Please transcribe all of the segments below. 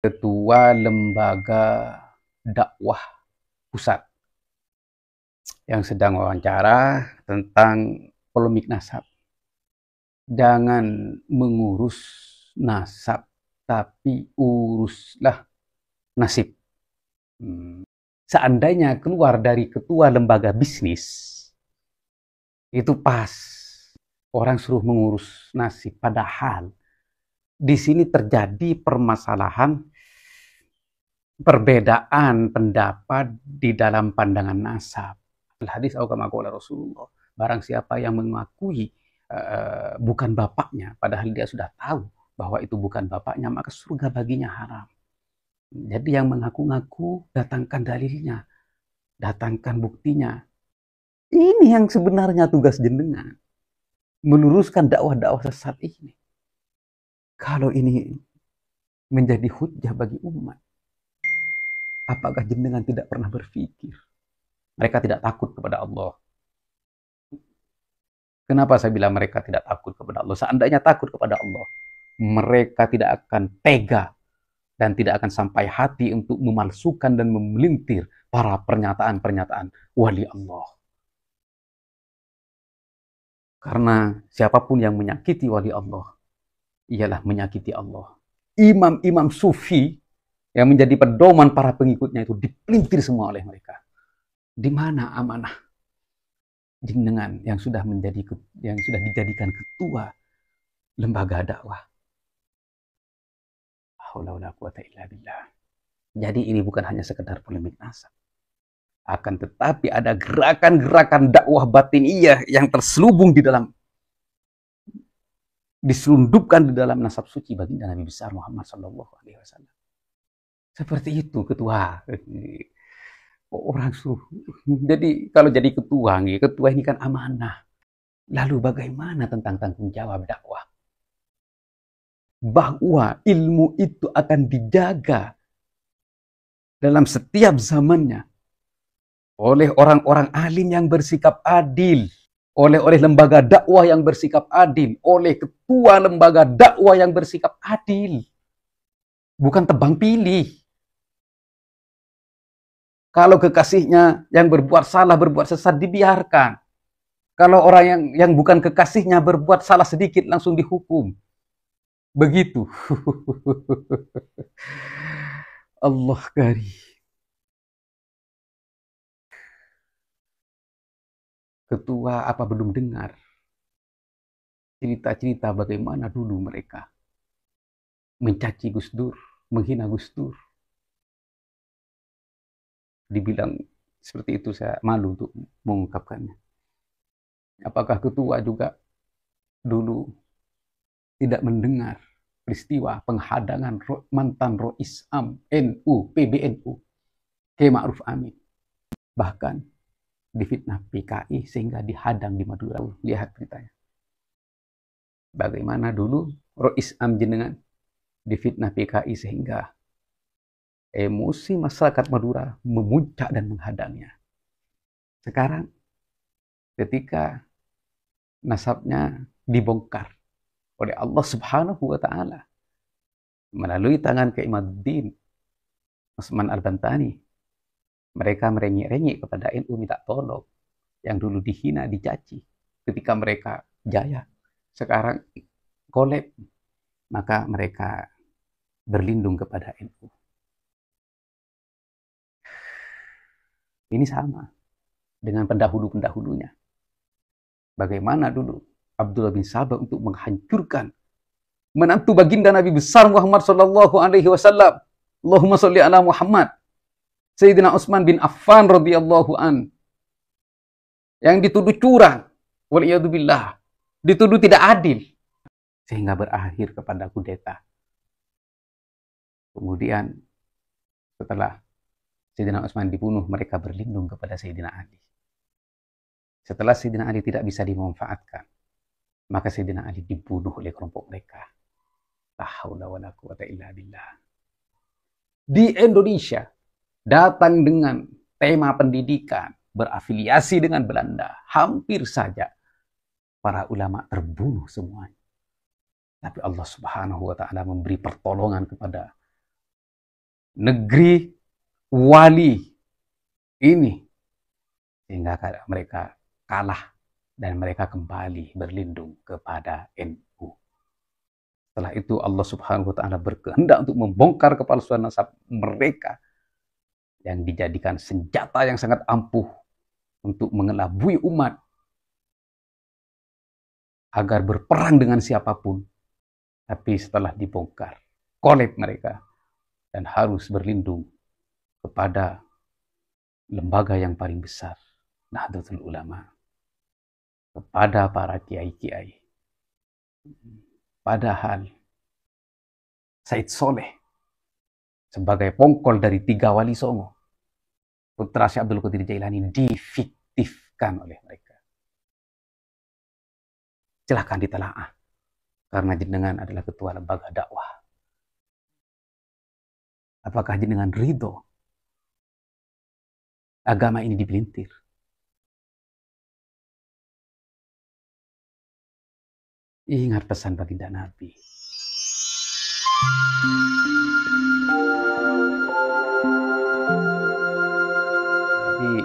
Ketua Lembaga Dakwah Pusat yang sedang wawancara tentang polemik nasab. Jangan mengurus nasab, tapi uruslah nasib. Seandainya keluar dari ketua lembaga bisnis, itu pas orang suruh mengurus nasib. Padahal di sini terjadi permasalahan perbedaan pendapat di dalam pandangan nasab. Hadis kama qala Rasulullah, barang siapa yang mengakui bukan bapaknya, padahal dia sudah tahu bahwa itu bukan bapaknya, maka surga baginya haram. Jadi yang mengaku-ngaku, datangkan dalilnya, datangkan buktinya. Ini yang sebenarnya tugas jenengan, meluruskan dakwah-dakwah sesat ini. Kalau ini menjadi hujjah bagi umat, apakah jenengan tidak pernah berpikir mereka tidak takut kepada Allah? Kenapa saya bilang mereka tidak takut kepada Allah? Seandainya takut kepada Allah, mereka tidak akan tega dan tidak akan sampai hati untuk memalsukan dan memelintir para pernyataan-pernyataan wali Allah. Karena siapapun yang menyakiti wali Allah, ialah menyakiti Allah. Imam-imam sufi yang menjadi pedoman para pengikutnya itu dipelintir semua oleh mereka. Di mana amanah jenengan yang sudah dijadikan ketua lembaga dakwah? Jadi ini bukan hanya sekedar polemik nasab, akan tetapi ada gerakan-gerakan dakwah batiniyah yang terselubung diselundupkan di dalam nasab suci baginda Nabi besar Muhammad SAW. Seperti itu ketua. Orang suruh. Jadi kalau jadi ketua ini kan amanah. Lalu bagaimana tentang tanggung jawab dakwah? Bahwa ilmu itu akan dijaga dalam setiap zamannya oleh orang-orang alim yang bersikap adil, oleh lembaga dakwah yang bersikap adil, oleh ketua lembaga dakwah yang bersikap adil. Bukan tebang pilih. Kalau kekasihnya yang berbuat salah, berbuat sesat, dibiarkan. Kalau orang yang bukan kekasihnya berbuat salah sedikit, langsung dihukum. Begitu. Allah kari. Ketua apa belum dengar cerita-cerita bagaimana dulu mereka mencaci Gus Dur, menghina Gus Dur. Dibilang seperti itu, saya malu untuk mengungkapkannya. Apakah ketua juga dulu tidak mendengar peristiwa penghadangan mantan Rois Am NU PBNU Kiai Ma'ruf Amin, bahkan difitnah PKI sehingga dihadang di Madura? Lihat beritanya. Bagaimana dulu Rois Am jenengan difitnah PKI sehingga emosi masyarakat Madura memuncak dan menghadangnya. Sekarang ketika nasabnya dibongkar oleh Allah Subhanahu wa Ta'ala melalui tangan Kiai Imaduddin Usman Al-Bantani, mereka merengek-rengek kepada NU minta tolong. Yang dulu dihina, dicaci, ketika mereka jaya, sekarang kolab, maka mereka berlindung kepada NU. Ini sama dengan pendahulu-pendahulunya. Bagaimana dulu Abdullah bin Sabah untuk menghancurkan menantu baginda Nabi besar Muhammad SAW. Allahumma sholli ala Muhammad. Sayyidina Utsman bin Affan radhiyallahu an, yang dituduh curang, waliyadzubillah, dituduh tidak adil, sehingga berakhir kepada kudeta. Kemudian setelah Sayyidina Utsman dibunuh, mereka berlindung kepada Sayyidina Ali. Setelah Sayyidina Ali tidak bisa dimanfaatkan, maka Sayyidina Ali dibunuh oleh kelompok mereka. La haula wala quwata illa billah. Di Indonesia, datang dengan tema pendidikan, berafiliasi dengan Belanda, hampir saja para ulama terbunuh semuanya. Tapi Allah Subhanahu wa Ta'ala memberi pertolongan kepada negeri wali ini, sehingga mereka kalah dan mereka kembali berlindung kepada NU. Setelah itu Allah Subhanahu wa taala berkehendak untuk membongkar kepalsuan nasab mereka yang dijadikan senjata yang sangat ampuh untuk mengelabui umat agar berperang dengan siapapun. Tapi setelah dibongkar, kolab mereka dan harus berlindung kepada lembaga yang paling besar, Nahdlatul Ulama, kepada para kiai-kiai. Padahal Said Soleh sebagai pongkol dari 3 wali songo, putra Syekh Abdul Qadir Jailani, difiktifkan oleh mereka. Silahkan ditelaah, karena jenengan adalah ketua lembaga dakwah. Apakah jenengan ridho agama ini dipelintir? Ingat pesan baginda Nabi. Jadi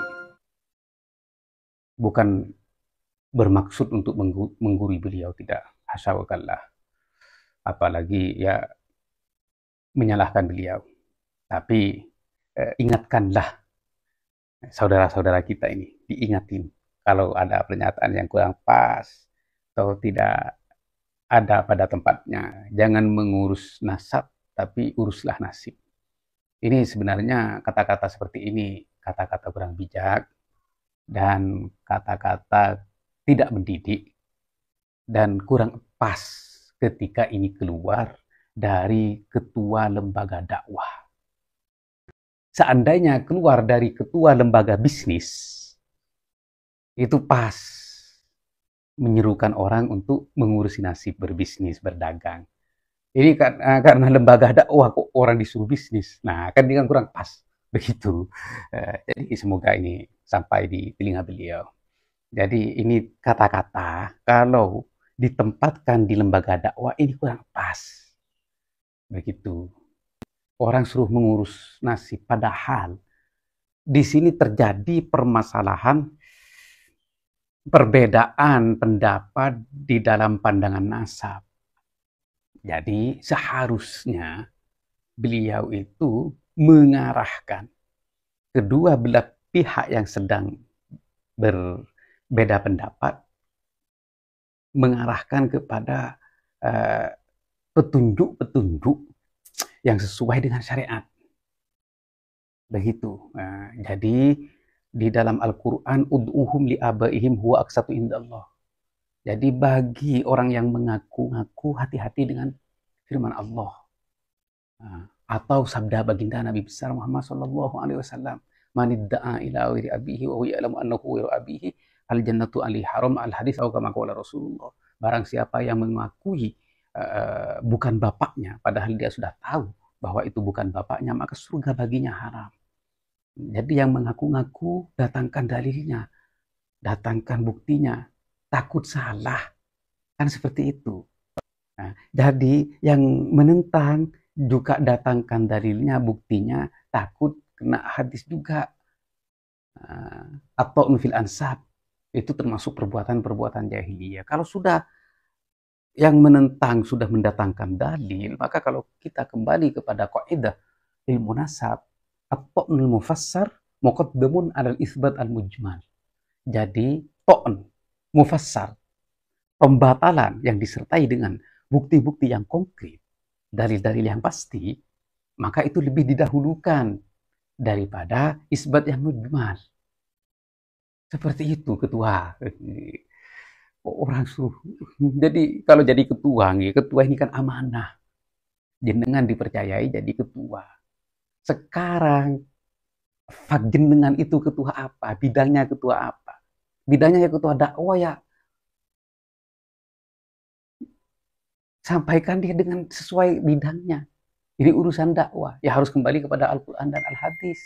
bukan bermaksud untuk menggurui beliau, tidak, hasya wa kallah, apalagi ya menyalahkan beliau. Tapi ingatkanlah saudara-saudara kita ini, diingatin kalau ada pernyataan yang kurang pas atau tidak ada pada tempatnya. Jangan mengurus nasab, tapi uruslah nasib. Ini sebenarnya kata-kata seperti ini, kata-kata kurang bijak dan kata-kata tidak mendidik dan kurang pas ketika ini keluar dari ketua lembaga dakwah. Seandainya keluar dari ketua lembaga bisnis, itu pas menyerukan orang untuk mengurusi nasib, berbisnis, berdagang. Ini karena lembaga dakwah kok orang disuruh bisnis. Nah, kan ini kan kurang pas. Begitu. Jadi semoga ini sampai di telinga beliau. Jadi ini kata-kata kalau ditempatkan di lembaga dakwah ini kurang pas. Begitu. Orang suruh mengurus nasib, padahal di sini terjadi permasalahan perbedaan pendapat di dalam pandangan nasab. Jadi seharusnya beliau itu mengarahkan kedua belah pihak yang sedang berbeda pendapat, mengarahkan kepada petunjuk-petunjuk yang sesuai dengan syariat. Begitu. Jadi di dalam Al-Quran, ud'uhum li'abaihim huwa aqsatu indallah. Jadi bagi orang yang mengaku-ngaku, hati-hati dengan firman Allah. Atau sabda baginda Nabi besar Muhammad SAW. Manidda'a ila wiri abihi wa huwa ya'lamu annahu wiru abihi al jannatu ali haram al hadis atau kama qala Rasulullah. Barang siapa yang mengakui bukan bapaknya, padahal dia sudah tahu bahwa itu bukan bapaknya, maka surga baginya haram. Jadi yang mengaku-ngaku, datangkan dalilnya, datangkan buktinya, takut salah, kan seperti itu. Nah, jadi yang menentang juga datangkan dalilnya, buktinya, takut kena hadis juga. Atau nufil ansab, itu termasuk perbuatan-perbuatan jahiliyah. Kalau sudah yang menentang sudah mendatangkan dalil, maka kalau kita kembali kepada kaidah ilmu nasab, at-ta'nul mufassar muqaddamun 'alal isbat al-mujmal. Jadi ta'n mufassar, pembatalan yang disertai dengan bukti-bukti yang konkret, dalil-dalil yang pasti, maka itu lebih didahulukan daripada isbat yang mujmal. Seperti itu ketua. Orang suruh. Jadi kalau jadi ketua ini kan amanah. Jenengan dipercayai jadi ketua. Sekarang jenengan itu ketua apa? Bidangnya ketua apa? Bidangnya ya ketua dakwah ya. Sampaikan dia dengan sesuai bidangnya. Ini urusan dakwah. Ya harus kembali kepada Al-Quran dan Al-Hadis.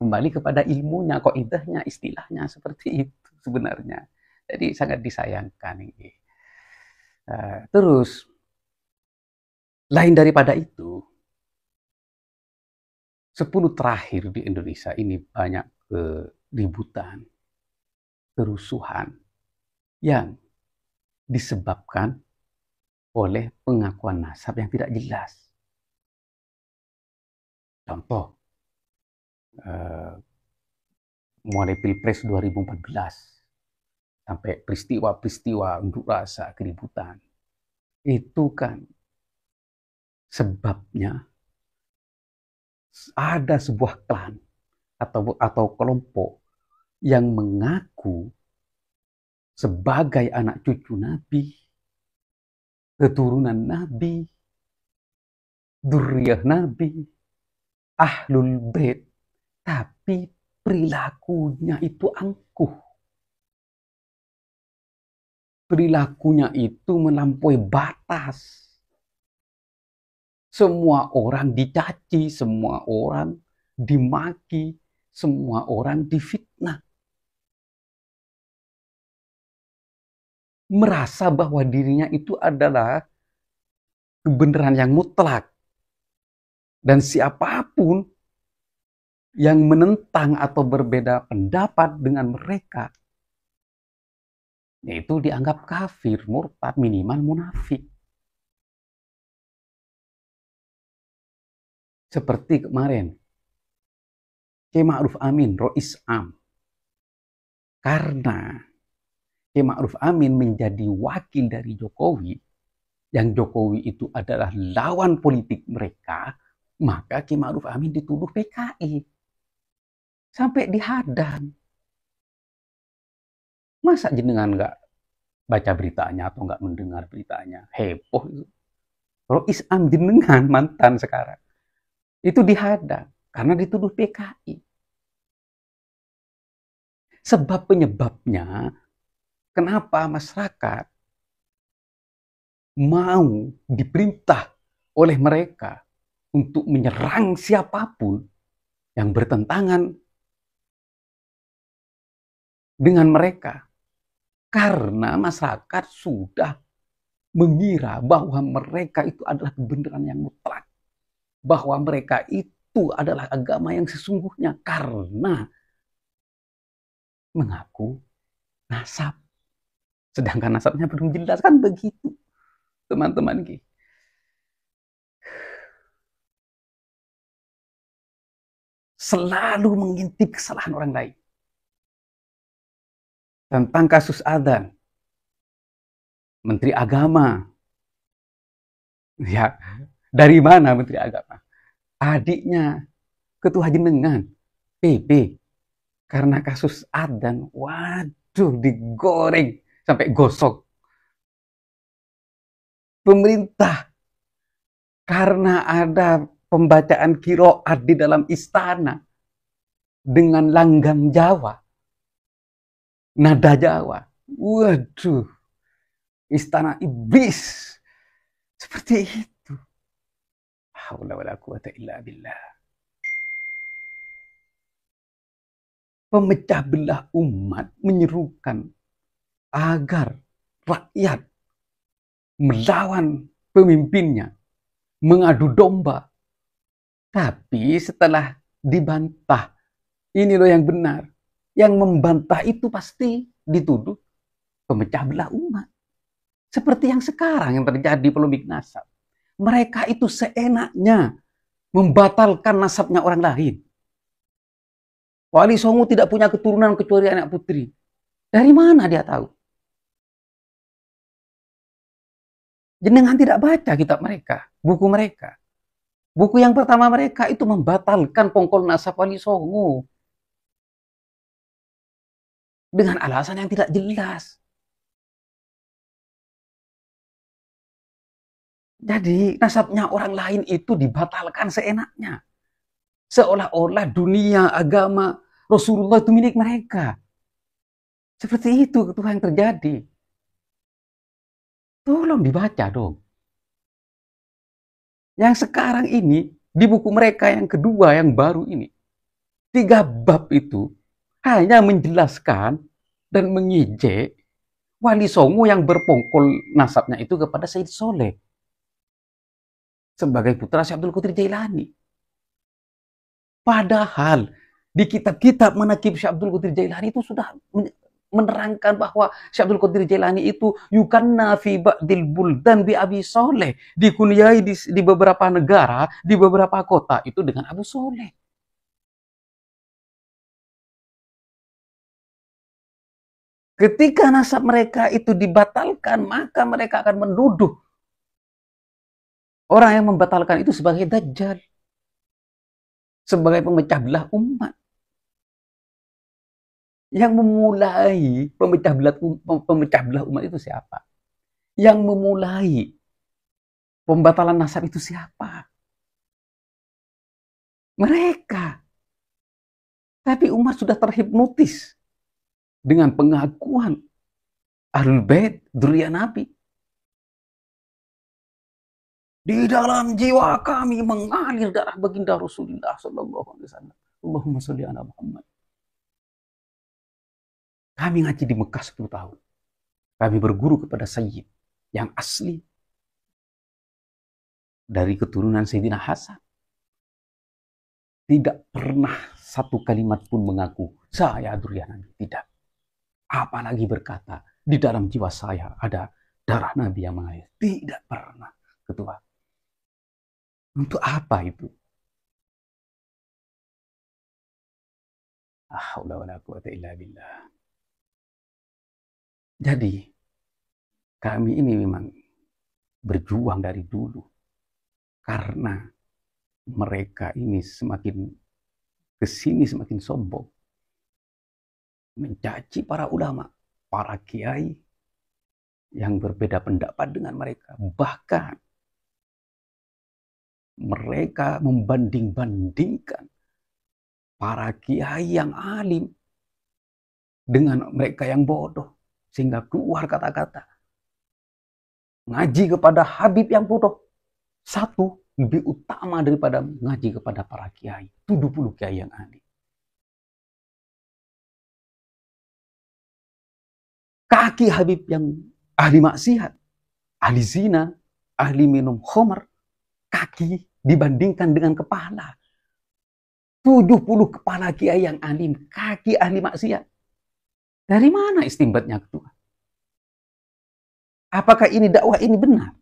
Kembali kepada ilmunya, kaidahnya, istilahnya. Seperti itu sebenarnya. Jadi sangat disayangkan ini. Terus, lain daripada itu, 10 terakhir di Indonesia ini banyak keributan, kerusuhan yang disebabkan oleh pengakuan nasab yang tidak jelas. Contoh, mulai Pilpres 2014 sampai peristiwa-peristiwa unjuk rasa, keributan. Itu kan sebabnya ada sebuah klan atau kelompok yang mengaku sebagai anak cucu Nabi, keturunan Nabi, dzurriyyah Nabi, ahlul bait, tapi perilakunya itu angkuh. Perilakunya itu melampaui batas. Semua orang dicaci, semua orang dimaki, semua orang difitnah. Merasa bahwa dirinya itu adalah kebenaran yang mutlak. Dan siapapun yang menentang atau berbeda pendapat dengan mereka, itu dianggap kafir, murtad, minimal munafik. Seperti kemarin, Kiai Ma'ruf Amin, Rois Am. Karena Kiai Ma'ruf Amin menjadi wakil dari Jokowi, yang Jokowi itu adalah lawan politik mereka, maka Kiai Ma'ruf Amin dituduh PKI. Sampai dihadang. Masa jenengan nggak baca beritanya atau nggak mendengar beritanya? Heboh itu. Rois Am jenengan mantan sekarang. Itu dihadang karena dituduh PKI. Sebab penyebabnya, kenapa masyarakat mau diperintah oleh mereka untuk menyerang siapapun yang bertentangan dengan mereka. Karena masyarakat sudah mengira bahwa mereka itu adalah kebenaran yang mutlak. Bahwa mereka itu adalah agama yang sesungguhnya karena mengaku nasab. Sedangkan nasabnya belum jelas, kan begitu, teman-teman. Selalu mengintip kesalahan orang lain. Tentang kasus adzan, Menteri Agama. Ya, dari mana Menteri Agama? Adiknya ketua jenengan, PB. Karena kasus adzan, waduh, digoreng sampai gosok. Pemerintah, karena ada pembacaan qiraat di dalam istana dengan langgam Jawa, nada Jawa. Waduh, istana iblis. Seperti itu. Haula wala quwata illa billah. Pemecah belah umat, menyerukan agar rakyat melawan pemimpinnya, mengadu domba. Tapi setelah dibantah, ini loh yang benar. Yang membantah itu pasti dituduh pemecah belah umat. Seperti yang sekarang yang terjadi polemik nasab. Mereka itu seenaknya membatalkan nasabnya orang lain. Wali Songo tidak punya keturunan kecuali anak putri. Dari mana dia tahu? Jenengan tidak baca kitab mereka, buku mereka. Buku yang pertama mereka itu membatalkan pongkol nasab Wali Songo. Dengan alasan yang tidak jelas. Jadi nasabnya orang lain itu dibatalkan seenaknya. Seolah-olah dunia, agama, Rasulullah itu milik mereka. Seperti itu yang terjadi. Tolong dibaca dong. Yang sekarang ini, di buku mereka yang kedua, yang baru ini, 3 bab itu hanya menjelaskan dan mengejek Wali Songo yang berpongkol nasabnya itu kepada Said Soleh sebagai putra Syekh Abdul Qadir Jailani. Padahal di kitab-kitab manaqib Syekh Abdul Qadir Jailani itu sudah menerangkan bahwa Syekh Abdul Qadir Jailani itu yukanna fi ba'dil buldan bi Abi Soleh, dikunyai di beberapa negara, di beberapa kota itu dengan Abu Soleh. Ketika nasab mereka itu dibatalkan, maka mereka akan menuduh orang yang membatalkan itu sebagai dajjal, sebagai pemecah belah umat. Yang memulai pemecah belah umat itu siapa? Yang memulai pembatalan nasab itu siapa? Mereka. Tapi umat sudah terhipnotis dengan pengakuan Ahlul Bait, dzurriyyah Nabi. Di dalam jiwa kami mengalir darah baginda Rasulullah sallallahu alaihi wasallam. Allahumma sholli ala Muhammad. Kami ngaji di Mekah 10 tahun. Kami berguru kepada Sayyid yang asli dari keturunan Sayyidina Hasan. Tidak pernah satu kalimat pun mengaku saya dzurriyyah Nabi. Tidak. Apalagi berkata di dalam jiwa saya ada darah Nabi yang mengalir. Tidak pernah, Ketua. Untuk apa itu? Haula wala quwata illa billah. Jadi, kami ini memang berjuang dari dulu. Karena mereka ini semakin kesini semakin sombong. Mencaci para ulama, para kiai yang berbeda pendapat dengan mereka. Bahkan mereka membanding-bandingkan para kiai yang alim dengan mereka yang bodoh. Sehingga keluar kata-kata ngaji kepada Habib yang bodoh. Satu lebih utama daripada ngaji kepada para kiai. 70 kiai yang alim. Kaki Habib yang ahli maksiat, ahli zina, ahli minum khamar, kaki dibandingkan dengan kepala. 70 kepala kiai yang alim, kaki ahli maksiat. Dari mana istimbatnya, Ketua? Apakah ini dakwah ini benar?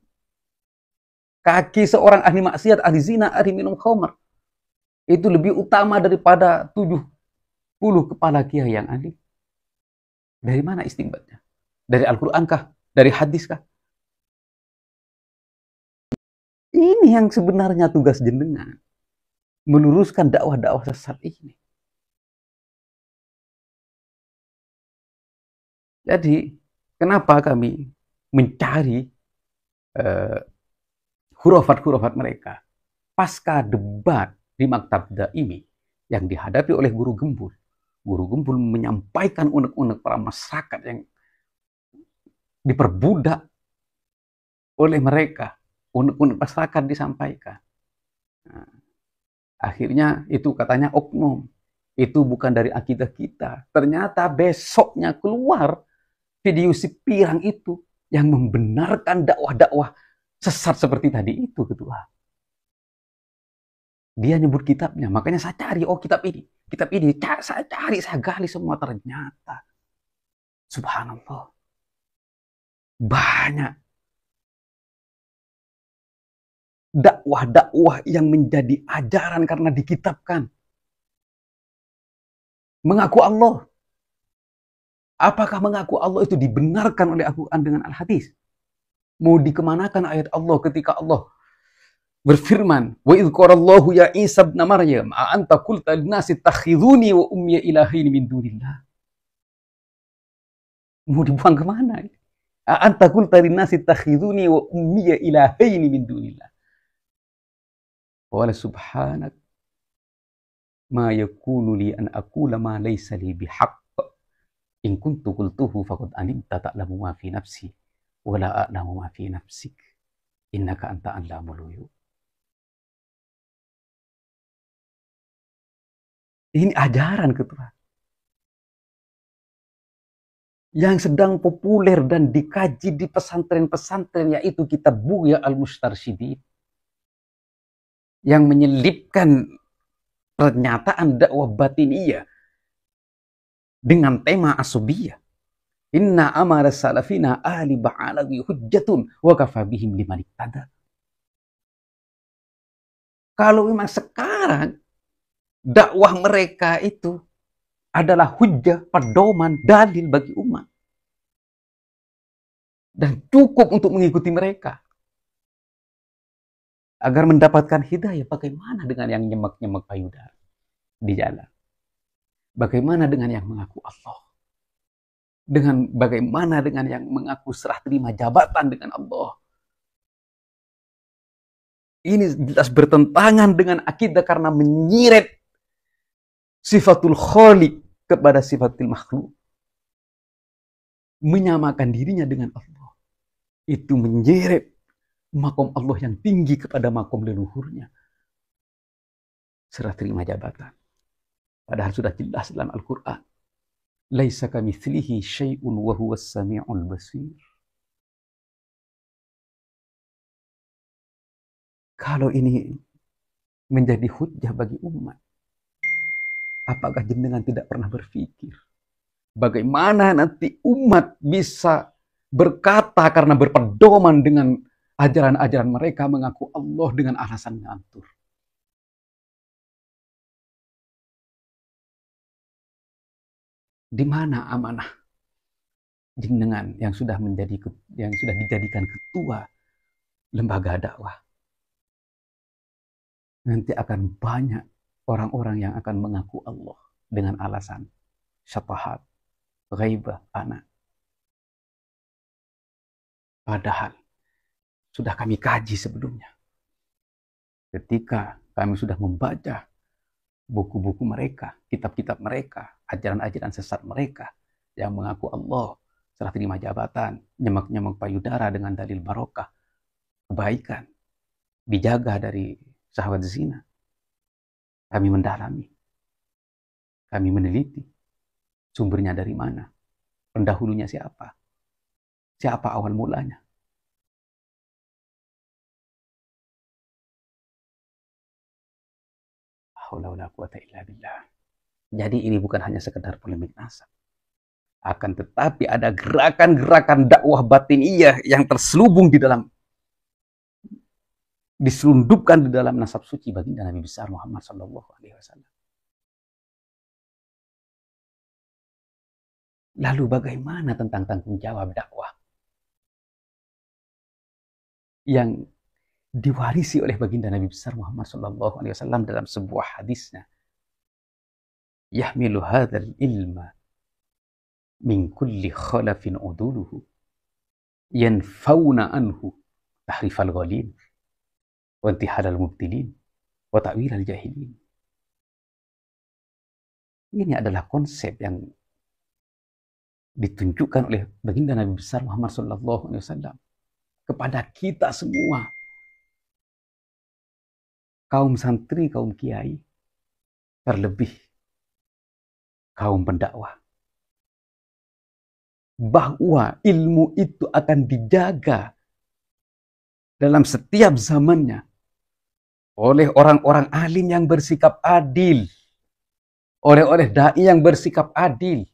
Kaki seorang ahli maksiat, ahli zina, ahli minum khamar itu lebih utama daripada 70 kepala kiai yang alim. Dari mana istimbatnya? Dari Al-Quran kah? Dari hadis kah? Ini yang sebenarnya tugas jenengan. Meluruskan dakwah-dakwah sesat ini. Jadi, kenapa kami mencari khurafat-khurafat mereka? Pasca debat di Maktab Daimi yang dihadapi oleh Guru Gembul. Guru Gembul menyampaikan unek-unek para masyarakat yang diperbudak oleh mereka. Unek-unek masyarakat disampaikan. Nah, akhirnya itu katanya oknum. Itu bukan dari akidah kita. Ternyata besoknya keluar video si pirang itu yang membenarkan dakwah-dakwah sesat seperti tadi itu, Ketua. Dia nyebut kitabnya, makanya saya cari, oh kitab ini. Kitab ini, saya cari, saya gali semua, ternyata. Subhanallah. Banyak dakwah-dakwah yang menjadi ajaran karena dikitabkan. Mengaku Allah. Apakah mengaku Allah itu dibenarkan oleh Al-Quran dengan Al-Hadis? Mau dikemanakan ayat Allah ketika Allah berfirman, wa idh qarallahu ya Isa ibn Maryam a anta qulta lin-nasi ittakhidhuni wa ummi ilahin min dunillah. Mau dibuang kemana? A anta qulta lin-nasi ittakhidhuni wa ummi ilahin min dunillah. Qala subhanak ma yakunu li an aqula ma laysa li bihaqq in kuntu qultuhu faqad alimta ta'lamu ma fi nafsi wa la a'lamu ma fi nafsik innaka anta 'allamul ghuyub. Ini ajaran, Ketua, yang sedang populer dan dikaji di pesantren-pesantren, yaitu kitab Bughya al-Mustarsyidin, yang menyelipkan pernyataan dakwah batiniyah dengan tema asubiyah. Inna amara salafina ahli ba'alawi hujjatun wa kafabihim liman iktada. Kalau memang sekarang dakwah mereka itu adalah hujjah, pedoman, dalil bagi umat. Dan cukup untuk mengikuti mereka. Agar mendapatkan hidayah, bagaimana dengan yang nyemak-nyemak payudara di jalan? Bagaimana dengan yang mengaku Allah? Bagaimana dengan yang mengaku serah terima jabatan dengan Allah? Ini jelas bertentangan dengan akidah karena menyiret sifatul khaliq kepada sifatul makhluk. Menyamakan dirinya dengan Allah. Itu menyeret makom Allah yang tinggi kepada makom leluhurnya. Serah terima jabatan. Padahal sudah jelas dalam Al-Quran. Laisa kamitslihi syai'un wa huwas sami'ul basir. Kalau ini menjadi hujjah bagi umat, apakah jenengan tidak pernah berpikir bagaimana nanti umat bisa berkata karena berpedoman dengan ajaran-ajaran mereka mengaku Allah dengan alasan ngantur? Di mana amanah jenengan yang sudah dijadikan ketua lembaga dakwah? Nanti akan banyak orang-orang yang akan mengaku Allah dengan alasan syafaat, ghaibah, anak. Padahal sudah kami kaji sebelumnya. Ketika kami sudah membaca buku-buku mereka, kitab-kitab mereka, ajaran-ajaran sesat mereka yang mengaku Allah, serah terima jabatan, nyemak-nyemak payudara dengan dalil barokah, kebaikan, dijaga dari syahwat zina. Kami mendalami, kami meneliti sumbernya dari mana, pendahulunya siapa, siapa awal mulanya. Jadi ini bukan hanya sekedar polemik nasab. Akan tetapi ada gerakan-gerakan dakwah batiniyah yang terselubung diselundupkan di dalam nasab suci baginda Nabi besar Muhammad SAW. Lalu bagaimana tentang tanggung jawab dakwah yang diwarisi oleh baginda Nabi besar Muhammad SAW dalam sebuah hadisnya? Yahmilu hadzal ilma min kulli khalafin uduluhu yanfauna anhu tahrifal ghalin wa intihalal mubtilin wa ta'wilal jahilin. Ini adalah konsep yang ditunjukkan oleh baginda Nabi besar Muhammad SAW kepada kita semua, kaum santri, kaum kiai, terlebih kaum pendakwah, bahwa ilmu itu akan dijaga dalam setiap zamannya oleh orang-orang alim yang bersikap adil, oleh dai yang bersikap adil,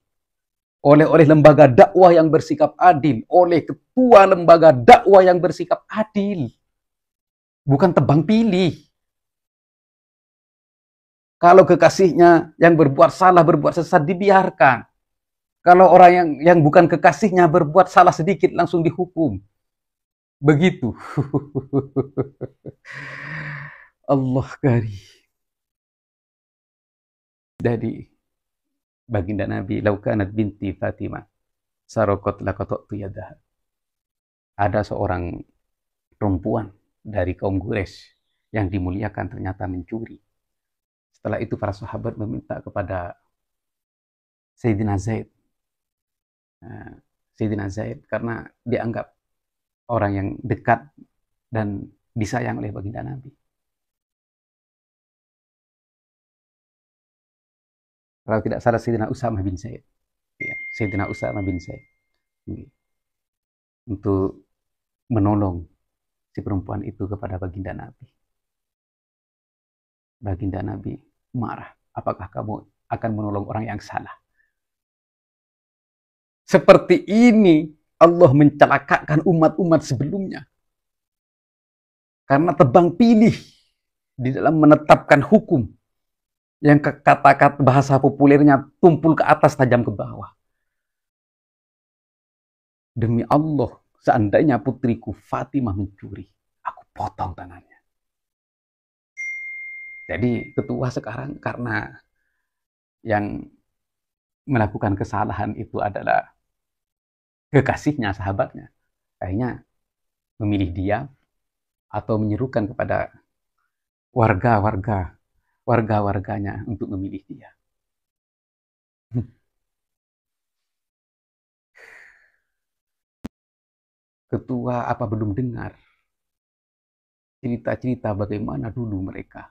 oleh lembaga dakwah yang bersikap adil, oleh ketua lembaga dakwah yang bersikap adil. Bukan tebang pilih. Kalau kekasihnya yang berbuat salah, berbuat sesat, dibiarkan. Kalau orang yang bukan kekasihnya berbuat salah sedikit, langsung dihukum. Begitu. Allah kari. Jadi, baginda Nabi, laukanat binti Fatimah, sarokot lakotok yadaha. Ada seorang perempuan dari kaum Quraisy yang dimuliakan ternyata mencuri. Setelah itu para sahabat meminta kepada Sayyidina Zaid. Sayyidina Zaid karena dianggap orang yang dekat dan disayang oleh baginda Nabi. Kalau tidak salah Sayyidina Usamah bin Zaid. Ya, Sayyidina Usamah bin Zaid. Untuk menolong si perempuan itu kepada baginda Nabi. Baginda Nabi marah. Apakah kamu akan menolong orang yang salah? Seperti ini Allah mencelakakan umat-umat sebelumnya. Karena tebang pilih di dalam menetapkan hukum yang kata-kata bahasa populernya tumpul ke atas, tajam ke bawah. Demi Allah, seandainya putriku Fatimah mencuri, aku potong tangannya. Jadi ketua sekarang karena yang melakukan kesalahan itu adalah kekasihnya, sahabatnya, akhirnya memilih dia atau menyerukan kepada warga-warganya untuk memilih dia. Ketua apa belum dengar cerita-cerita bagaimana dulu mereka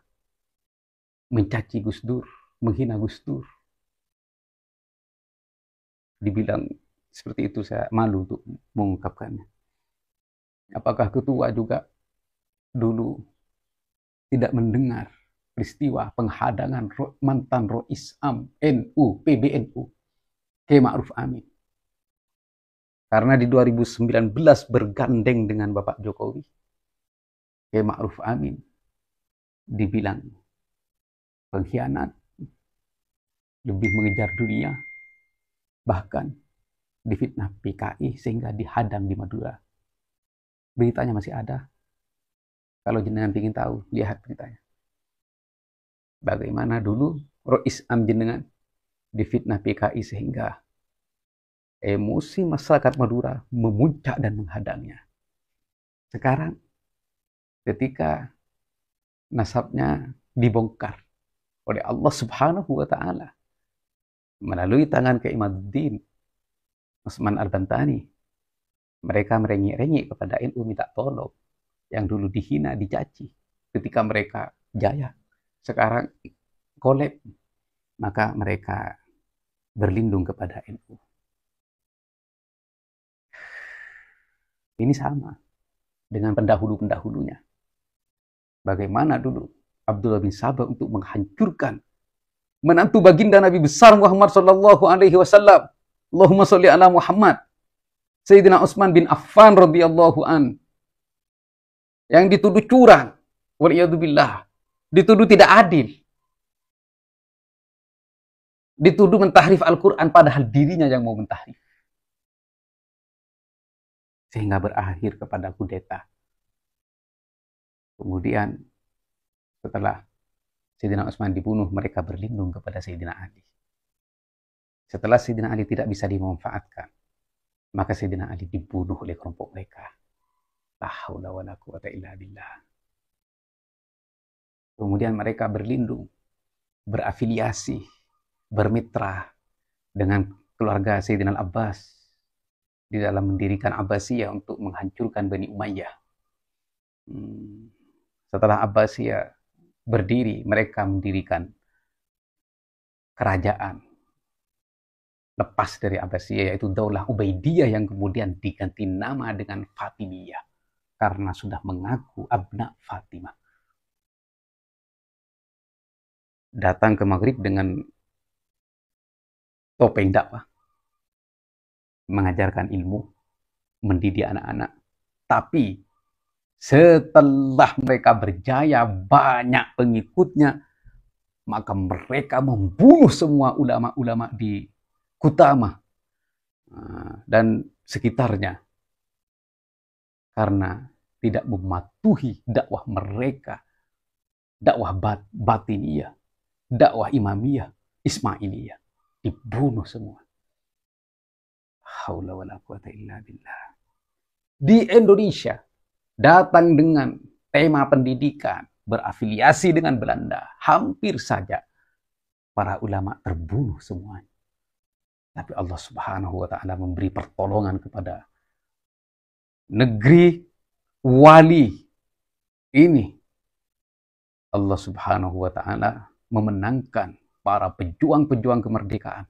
mencaci Gus Dur, menghina Gus Dur. Dibilang seperti itu, saya malu untuk mengungkapkannya. Apakah ketua juga dulu tidak mendengar peristiwa penghadangan mantan Rois Am NU, PBNU, Kiai Ma'ruf Amin? Karena di 2019 bergandeng dengan Bapak Jokowi, Kiai Ma'ruf Amin dibilang pengkhianat, lebih mengejar dunia, bahkan difitnah PKI sehingga dihadang di Madura. Beritanya masih ada. Kalau jenengan ingin tahu, lihat beritanya. Bagaimana dulu Rois Am jenengan difitnah PKI sehingga emosi masyarakat Madura memuncak dan menghadangnya. Sekarang ketika nasabnya dibongkar oleh Allah Subhanahu wa Ta'ala melalui tangan Kiai Imaduddin Usman Al-Bantani, mereka merengek-rengek kepada NU minta tolong. Yang dulu dihina, dicaci ketika mereka jaya, sekarang kolab, maka mereka berlindung kepada NU. Ini sama dengan pendahulu-pendahulunya. Bagaimana dulu Abdullah bin Sabah untuk menghancurkan menantu baginda Nabi besar Muhammad sallallahu alaihi wasallam. Allahumma sholli ala Muhammad. Sayyidina Utsman bin Affan radhiyallahu an, yang dituduh curang, waliyadzubillah, dituduh tidak adil, dituduh mentahrif Al-Quran padahal dirinya yang mau mentahrif, sehingga berakhir kepada kudeta. Kemudian setelah Sayyidina Utsman dibunuh, mereka berlindung kepada Sayyidina Ali. Setelah Sayyidina Ali tidak bisa dimanfaatkan, maka Sayyidina Ali dibunuh oleh kelompok mereka. La haula wala quwata illa billah. Kemudian mereka berlindung, berafiliasi, bermitra dengan keluarga Sayyidina Al-Abbas di dalam mendirikan Abbasiyah untuk menghancurkan Bani Umayyah. Setelah Abbasiyah berdiri, mereka mendirikan kerajaan lepas dari Abbasiyah, yaitu Daulah Ubaidiyah, yang kemudian diganti nama dengan Fatimiyah karena sudah mengaku abna Fatimah. Datang ke Maghrib dengan topeng dakwah, mengajarkan ilmu, mendidik anak-anak. Tapi setelah mereka berjaya, banyak pengikutnya, maka mereka membunuh semua ulama-ulama di Kutama dan sekitarnya karena tidak mematuhi dakwah mereka, dakwah batiniyah, dakwah imamiyah, ismailiyah. Dibunuh semua. Haula wala quwata illa billah. Di Indonesia datang dengan tema pendidikan, berafiliasi dengan Belanda, hampir saja para ulama terbunuh semuanya. Tapi Allah Subhanahu wa Ta'ala memberi pertolongan kepada negeri wali ini. Allah Subhanahu wa Ta'ala memenangkan para pejuang-pejuang kemerdekaan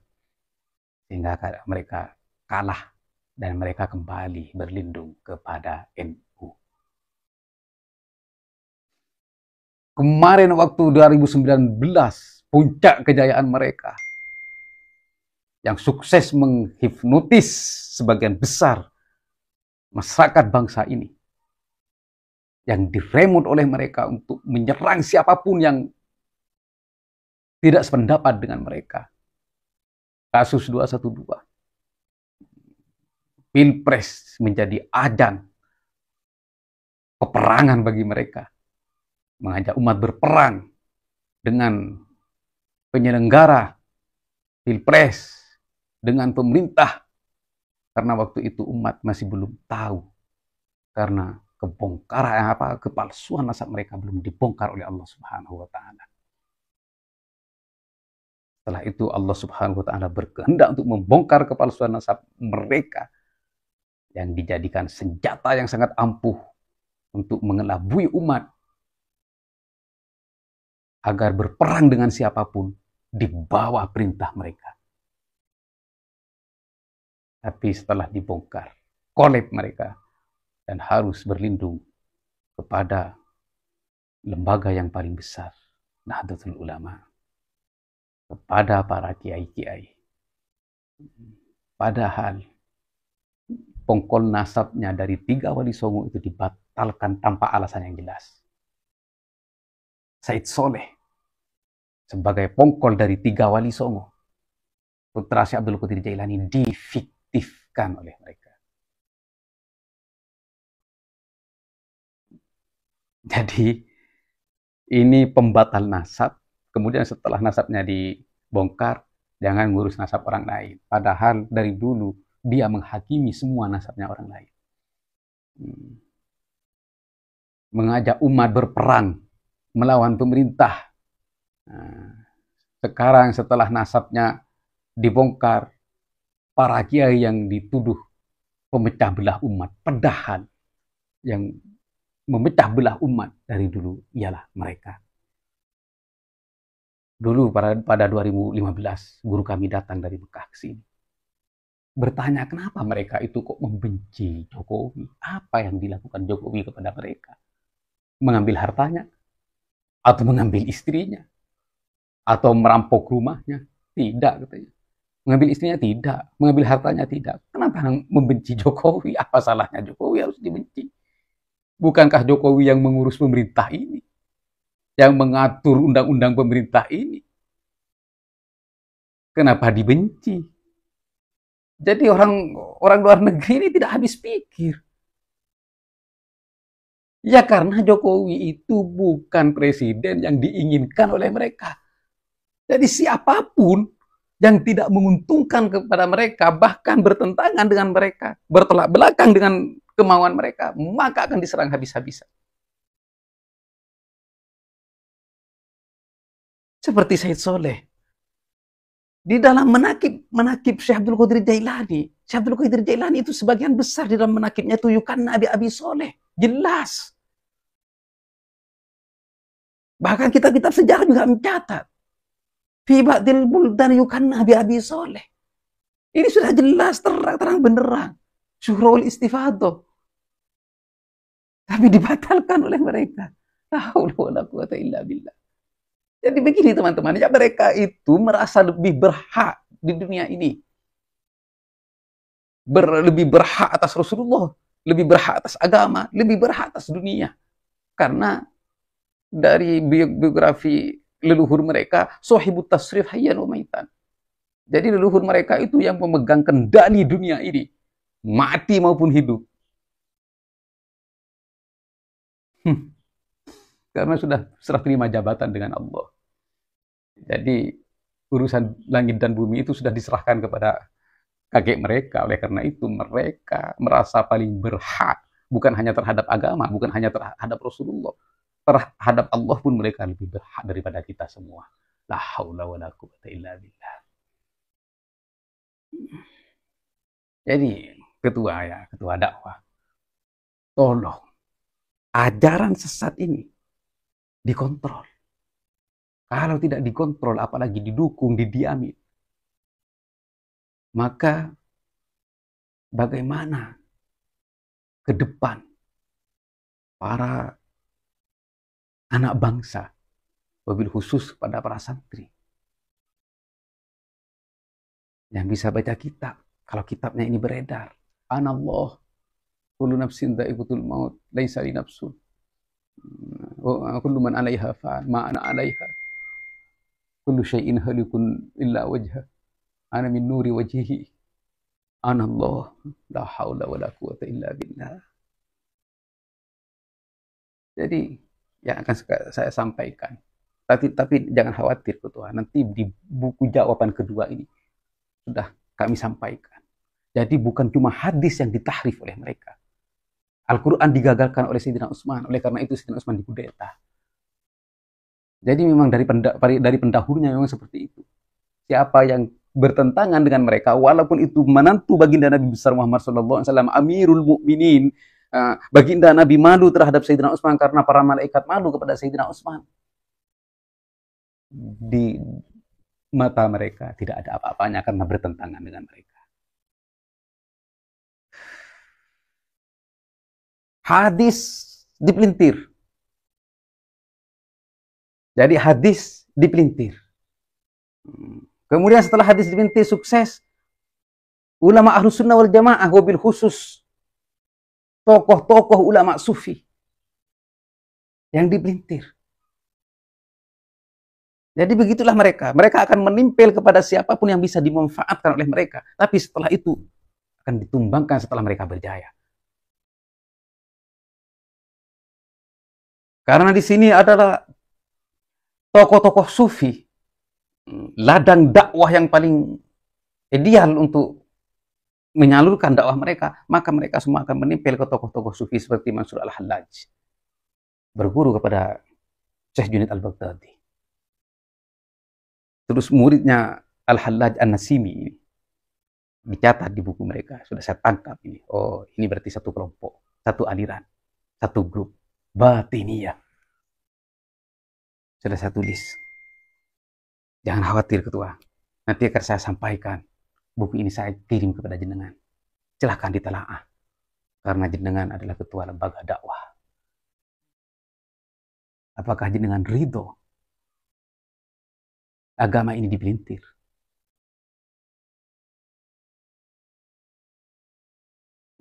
sehingga mereka kalah dan mereka kembali berlindung kepada NU. Kemarin waktu 2019 puncak kejayaan mereka, yang sukses menghipnotis sebagian besar masyarakat bangsa ini, yang diremut oleh mereka untuk menyerang siapapun yang tidak sependapat dengan mereka. Kasus 212. Pilpres menjadi ajang peperangan bagi mereka. Mengajak umat berperang dengan penyelenggara Pilpres, dengan pemerintah. Karena waktu itu umat masih belum tahu. Karena kepalsuan nasab mereka belum dibongkar oleh Allah Subhanahu wa Ta'ala. Setelah itu Allah Subhanahu wa Ta'ala berkehendak untuk membongkar kepalsuan nasab mereka yang dijadikan senjata yang sangat ampuh untuk mengelabui umat agar berperang dengan siapapun di bawah perintah mereka. Tapi setelah dibongkar, kolab mereka dan harus berlindung kepada lembaga yang paling besar, Nahdlatul Ulama, kepada para kiai-kiai. Padahal pongkol nasabnya dari 3 wali songo itu dibatalkan tanpa alasan yang jelas. Said Soleh sebagai pongkol dari 3 wali songo, putra Syekh Abdul Qadir Jailani, difiktifkan oleh mereka. Jadi ini pembatal nasab. Kemudian setelah nasabnya dibongkar, jangan ngurus nasab orang lain. Padahal dari dulu dia menghakimi semua nasabnya orang lain. Mengajak umat berperang melawan pemerintah. Sekarang setelah nasabnya dibongkar, para kiai yang dituduh pemecah belah umat, padahal yang memecah belah umat dari dulu ialah mereka. Dulu pada 2015 guru kami datang dari Mekah ke sini. Bertanya kenapa mereka itu kok membenci Jokowi. Apa yang dilakukan Jokowi kepada mereka? Mengambil hartanya? Atau mengambil istrinya? Atau merampok rumahnya? Tidak katanya. Mengambil istrinya tidak. Mengambil hartanya tidak. Kenapa membenci Jokowi? Apa salahnya Jokowi harus dibenci? Bukankah Jokowi yang mengurus pemerintah ini? Yang mengatur undang-undang pemerintah ini? Kenapa dibenci? Jadi orang luar negeri ini tidak habis pikir. Ya karena Jokowi itu bukan presiden yang diinginkan oleh mereka. Jadi siapapun yang tidak menguntungkan kepada mereka, bahkan bertentangan dengan mereka, bertolak belakang dengan kemauan mereka, maka akan diserang habis-habisan. Seperti Said Soleh. Di dalam menakib Syekh Abdul Qadir Jailani. Syekh Abdul Qadir Jailani itu sebagian besar di dalam menakibnya itu Yukanna Abi Soleh. Jelas. Bahkan kitab-kitab sejarah juga mencatat. Fi ba'dil buldan Yukanna Abi Soleh. Ini sudah jelas, terang benderang. Syuhrul istifadah. Tapi dibatalkan oleh mereka. La haula wala quwata illa billah. Jadi begini teman-teman, ya mereka itu merasa lebih berhak di dunia ini. Lebih berhak atas Rasulullah, lebih berhak atas agama, lebih berhak atas dunia. Karena dari biografi leluhur mereka, sahibut tasrif hayyan wa maitan. Jadi leluhur mereka itu yang memegang kendali dunia ini, mati maupun hidup. Karena sudah serah terima jabatan dengan Allah. Jadi urusan langit dan bumi itu sudah diserahkan kepada kakek mereka. Oleh karena itu mereka merasa paling berhak, bukan hanya terhadap agama, bukan hanya terhadap Rasulullah, terhadap Allah pun mereka lebih berhak daripada kita semua. La haula wala quwata illa billah. Jadi ketua dakwah, tolong ajaran sesat ini dikontrol. Kalau tidak dikontrol, apalagi didukung, didiami, maka bagaimana ke depan para anak bangsa, wabil khusus pada para santri, yang bisa baca kitab. Kalau kitabnya ini beredar. Anallah, kullu nafsin dha'iqatul maut, laisa li nafsun. Kullu man 'alaiha fan, ma ana 'alaiha. Kullu syai'in halikun illa wajha. Ana min nuri wajhihi. Anallah, la haula wala quwata illa billah. Jadi yang akan saya sampaikan. Tapi jangan khawatir Ketua. Nanti di buku jawaban kedua ini sudah kami sampaikan. Jadi bukan cuma hadis yang ditahrif oleh mereka. Al-Quran digagalkan oleh Sayyidina Utsman. Oleh karena itu Sayyidina Utsman dikudeta. Jadi memang dari pendahulunya memang seperti itu. Siapa yang bertentangan dengan mereka, walaupun itu menantu baginda Nabi besar Muhammad SAW, Amirul Mukminin, baginda Nabi malu terhadap Sayyidina Utsman karena para malaikat malu kepada Sayyidina Utsman. Di mata mereka tidak ada apa-apanya karena bertentangan dengan mereka. Hadis dipelintir. Jadi hadis dipelintir. Kemudian setelah hadis dipelintir sukses, ulama Ahlus Sunnah wal Jamaah, wabil khusus tokoh-tokoh ulama sufi yang dipelintir. Jadi begitulah mereka. Mereka akan menimpel kepada siapapun yang bisa dimanfaatkan oleh mereka. Tapi setelah itu akan ditumbangkan setelah mereka berjaya. Karena di sini adalah tokoh-tokoh sufi, ladang dakwah yang paling ideal untuk menyalurkan dakwah mereka, maka mereka semua akan menempel ke tokoh-tokoh sufi seperti Mansur Al-Hallaj, berguru kepada Syekh Junaid Al-Baghdadi. Terus muridnya Al-Hallaj An-Nasimi ini dicatat di buku mereka, sudah saya tangkap ini. Oh, ini berarti satu kelompok, satu aliran, satu grup Batiniyah. Sudah saya tulis. Jangan khawatir Ketua. Nanti akan saya sampaikan. Buku ini saya kirim kepada jenengan. Silahkan ditelaah. Karena jenengan adalah ketua lembaga dakwah. Apakah jenengan ridho agama ini dipelintir?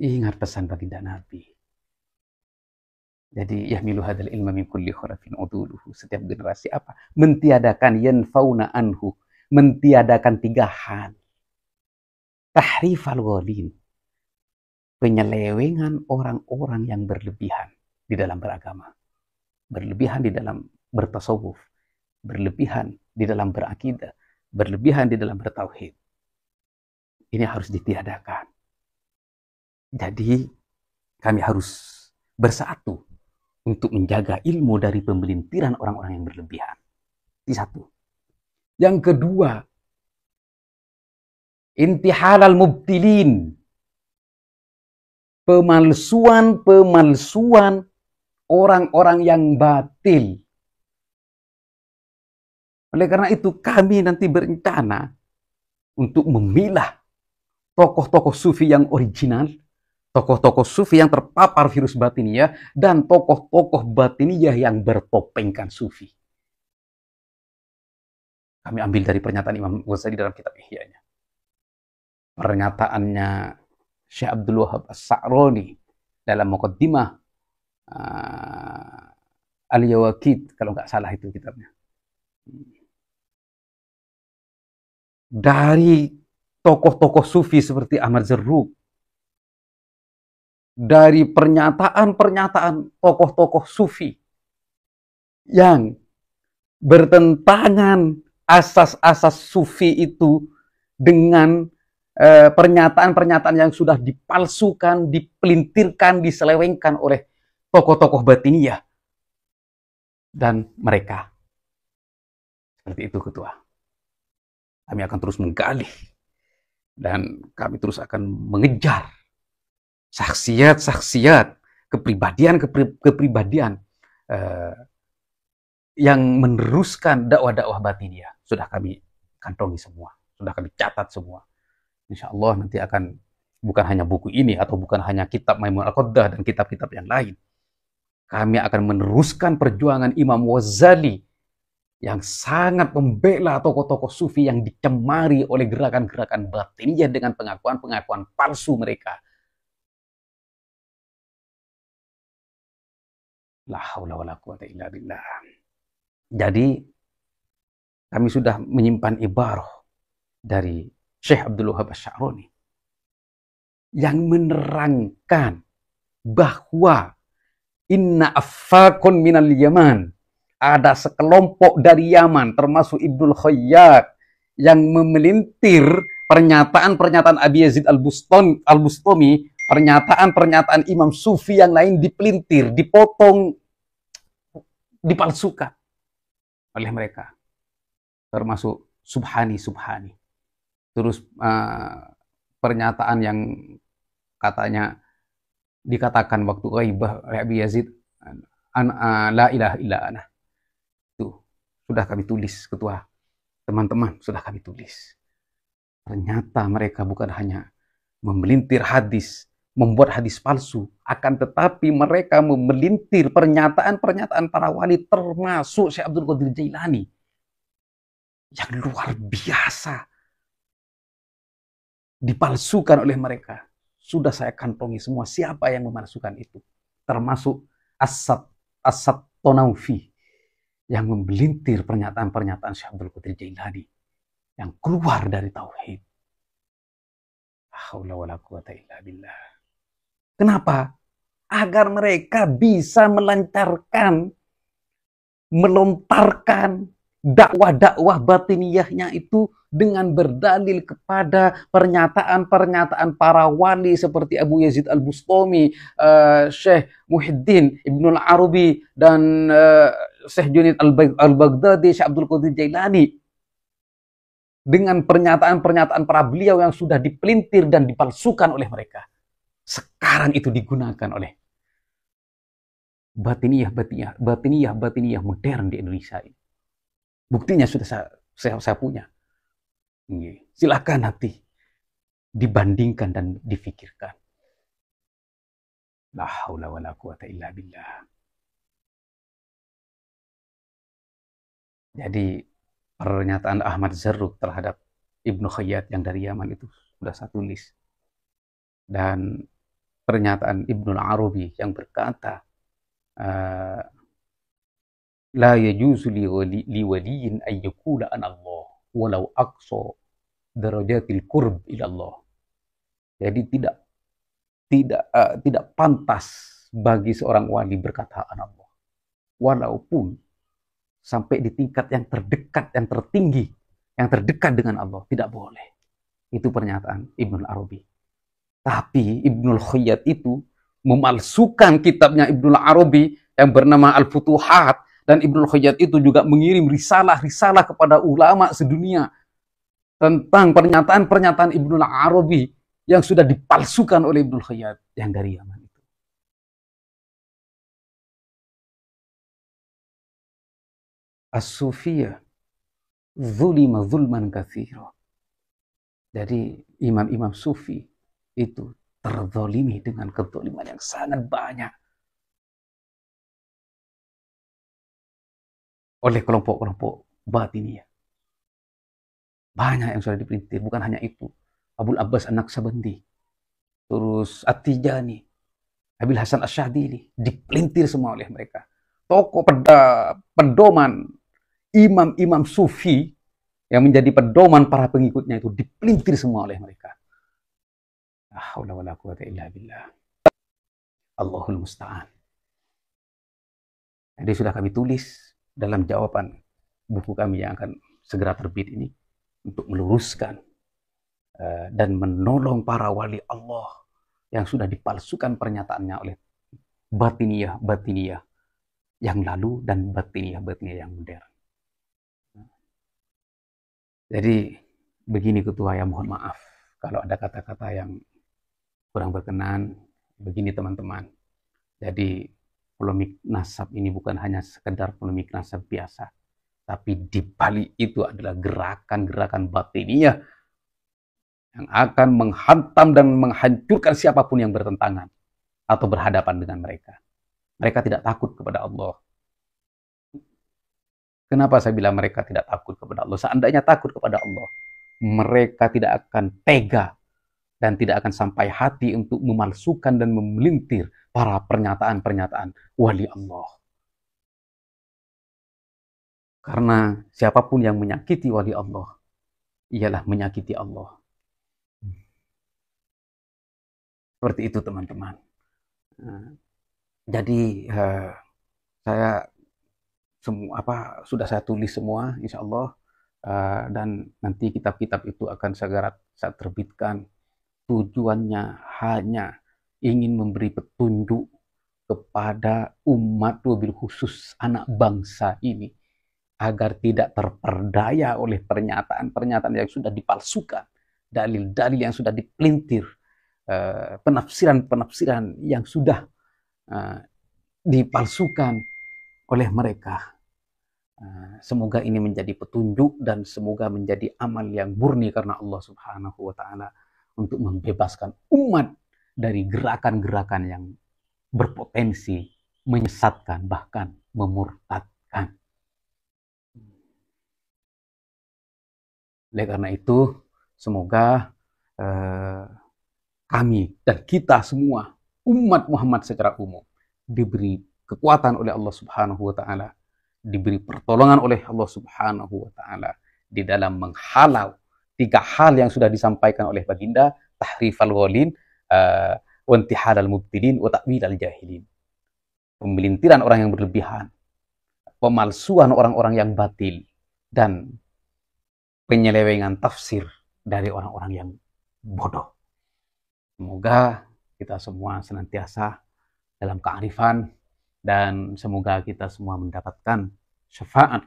Ingat pesan baginda Nabi. Jadi yahmilu hadzal ilma min kulli khurafin uduluhu. Setiap generasi apa? Mentiadakan yanfauna anhu, mentiadakan tiga hal. Tahrifal ghalin, penyelewengan orang-orang yang berlebihan di dalam beragama, berlebihan di dalam bertasawuf, berlebihan di dalam berakidah, berlebihan di dalam bertauhid. Ini harus ditiadakan. Jadi kami harus bersatu untuk menjaga ilmu dari pembelintiran orang-orang yang berlebihan. Ini satu. Yang kedua, intihalal mubtilin, pemalsuan orang-orang yang batil. Oleh karena itu kami nanti berencana untuk memilah tokoh-tokoh sufi yang original, tokoh-tokoh sufi yang terpapar virus batiniyah, dan tokoh-tokoh batiniyah yang bertopengkan sufi. Kami ambil dari pernyataan Imam Ghazali dalam kitab Ihya-nya. Pernyataannya Syekh Abdul Wahab As-Sa'roni dalam Muqaddimah Al-Yawaqid, kalau nggak salah itu kitabnya. Dari tokoh-tokoh sufi seperti Ahmad Zarruq, dari pernyataan-pernyataan tokoh-tokoh sufi yang bertentangan asas-asas sufi itu dengan pernyataan-pernyataan yang sudah dipalsukan, dipelintirkan, diselewengkan oleh tokoh-tokoh batiniyah dan mereka. Seperti itu Ketua. Kami akan terus menggali dan kami terus akan mengejar saksiat-saksiat, kepribadian yang meneruskan dakwah-dakwah batiniyah. Sudah kami kantongi semua, sudah kami catat semua. Insya Allah nanti akan bukan hanya buku ini atau bukan hanya kitab Maimun Al-Qaddah dan kitab-kitab yang lain. Kami akan meneruskan perjuangan Imam Ghazali yang sangat membela tokoh-tokoh sufi yang dicemari oleh gerakan-gerakan batinnya dengan pengakuan-pengakuan palsu mereka. La haula wala quwata illa billah. Jadi kami sudah menyimpan ibarah dari Syekh Abdul Wahab Asy-Sya'rani yang menerangkan bahwa inna affakun minal Yaman, ada sekelompok dari Yaman termasuk Ibnul Khayyat yang memelintir pernyataan-pernyataan Abi Yazid Al-Bustami, pernyataan-pernyataan Imam Sufi yang lain dipelintir, dipotong, dipalsukan oleh mereka, termasuk Subhani. Terus pernyataan yang katanya dikatakan waktu ghaibah oleh Abi Yazid, la ilaha illa ana. Itu sudah kami tulis, ketua, teman-teman, sudah kami tulis. Ternyata mereka bukan hanya memelintir hadis, membuat hadis palsu, akan tetapi mereka memelintir pernyataan-pernyataan para wali, termasuk Syekh Abdul Qadir Jailani, yang luar biasa dipalsukan oleh mereka. Sudah saya kantongi semua siapa yang memalsukan itu, termasuk Asad Tonaufi yang memelintir pernyataan-pernyataan Syekh Abdul Qadir Jailani yang keluar dari tauhid. La haula wala quwata illa billah. Kenapa? Agar mereka bisa melontarkan dakwah-dakwah batiniyahnya itu dengan berdalil kepada pernyataan-pernyataan para wali seperti Abu Yazid Al-Bustami, Syekh Muhyiddin Ibnul Arabi, dan Syekh Junaid Al-Baghdadi, Syekh Abdul Qadir Jailani, dengan pernyataan-pernyataan para beliau yang sudah dipelintir dan dipalsukan oleh mereka. Sekarang itu digunakan oleh batiniyah modern di Indonesia ini. Buktinya sudah saya punya. Silakan nanti dibandingkan dan difikirkan. La haula wala quwata illa billah. Jadi pernyataan Ahmad Zarruq terhadap Ibnu Khayyat yang dari Yaman itu sudah saya tulis. Dan pernyataan Ibnul Arabi yang berkata, la yajuzu li waliyin an yaqula ana Allah walau aqsa darajatil qurb ila Allah. Jadi tidak pantas bagi seorang wali berkata ana Allah, walaupun sampai di tingkat yang terdekat, yang tertinggi, yang terdekat dengan Allah, tidak boleh. Itu pernyataan Ibnul Arabi. Tapi Ibnul Khayyat itu memalsukan kitabnya Ibnul Arabi yang bernama Al-Futuhat, dan Ibnul Khayyat itu juga mengirim risalah-risalah kepada ulama sedunia tentang pernyataan-pernyataan Ibnul Arabi yang sudah dipalsukan oleh Ibnul Khayyat yang dari Yaman itu. As-Sufiyah zulima zulman katsira. Jadi imam-imam sufi itu terzalimi dengan kezaliman yang sangat banyak oleh kelompok-kelompok batiniyah. Banyak yang sudah dipelintir, bukan hanya itu. Abul Abbas An-Naqsabandi, terus At-Tijani, Abil Hasan Asy-Syadzili, dipelintir semua oleh mereka. Tokoh pedoman imam-imam sufi yang menjadi pedoman para pengikutnya itu dipelintir semua oleh mereka. La haula wala quwata illa billah. Allahul musta'an. Jadi sudah kami tulis dalam jawaban buku kami yang akan segera terbit ini untuk meluruskan dan menolong para wali Allah yang sudah dipalsukan pernyataannya oleh batiniyah yang lalu dan batiniyah yang modern. Jadi begini ketua, ya mohon maaf kalau ada kata-kata yang kurang berkenan. Begini teman-teman, jadi polemik nasab ini bukan hanya sekedar polemik nasab biasa, tapi di balik itu adalah gerakan-gerakan batiniyah yang akan menghantam dan menghancurkan siapapun yang bertentangan atau berhadapan dengan mereka. Mereka tidak takut kepada Allah. Kenapa saya bilang mereka tidak takut kepada Allah? Seandainya takut kepada Allah, mereka tidak akan tega dan tidak akan sampai hati untuk memalsukan dan memelintir para pernyataan-pernyataan wali Allah. Karena siapapun yang menyakiti wali Allah, ialah menyakiti Allah. Seperti itu teman-teman. Jadi saya sudah saya tulis semua, insya Allah, dan nanti kitab-kitab itu akan segera saya terbitkan. Tujuannya hanya ingin memberi petunjuk kepada umat, wabil khusus anak bangsa ini, agar tidak terperdaya oleh pernyataan-pernyataan yang sudah dipalsukan, dalil-dalil yang sudah dipelintir, penafsiran-penafsiran yang sudah dipalsukan oleh mereka. Semoga ini menjadi petunjuk dan semoga menjadi amal yang murni karena Allah Subhanahu wa Ta'ala untuk membebaskan umat dari gerakan-gerakan yang berpotensi menyesatkan, bahkan memurtadkan. Oleh karena itu, semoga kami dan kita semua, umat Muhammad secara umum, diberi kekuatan oleh Allah Subhanahu wa Ta'ala, diberi pertolongan oleh Allah Subhanahu wa Ta'ala di dalam menghalau 3 hal yang sudah disampaikan oleh Baginda, tahrifal ghalin, wa intihadal mubtilin, wa ta'wilal jahilin. Pemelintiran orang yang berlebihan, pemalsuan orang-orang yang batil, dan penyelewengan tafsir dari orang-orang yang bodoh. Semoga kita semua senantiasa dalam kearifan dan semoga kita semua mendapatkan syafaat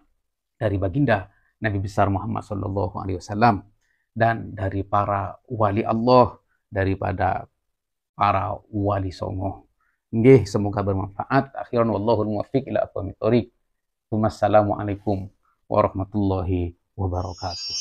dari Baginda Nabi besar Muhammad SAW dan dari para wali Allah, daripada para wali songo. Nggih, semoga bermanfaat. Akhiran wallahul muwaffiq ila aqwamit thoriq. Wassalamualaikum warahmatullahi wabarakatuh.